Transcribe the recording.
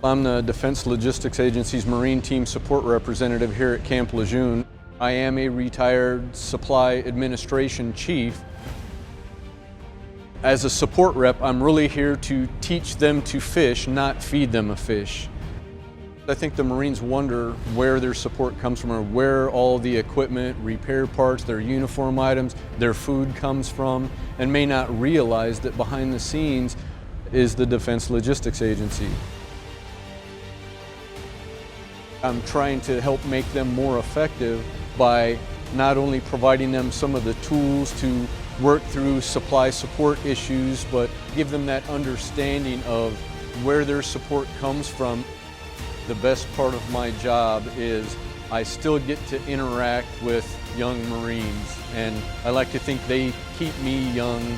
I'm the Defense Logistics Agency's Marine Team Support Representative here at Camp Lejeune. I am a retired Supply Administration Chief. As a support rep, I'm really here to teach them to fish, not feed them a fish. I think the Marines wonder where their support comes from, or where all the equipment, repair parts, their uniform items, their food comes from, and may not realize that behind the scenes is the Defense Logistics Agency. I'm trying to help make them more effective by not only providing them some of the tools to work through supply support issues, but give them that understanding of where their support comes from. The best part of my job is I still get to interact with young Marines, and I like to think they keep me young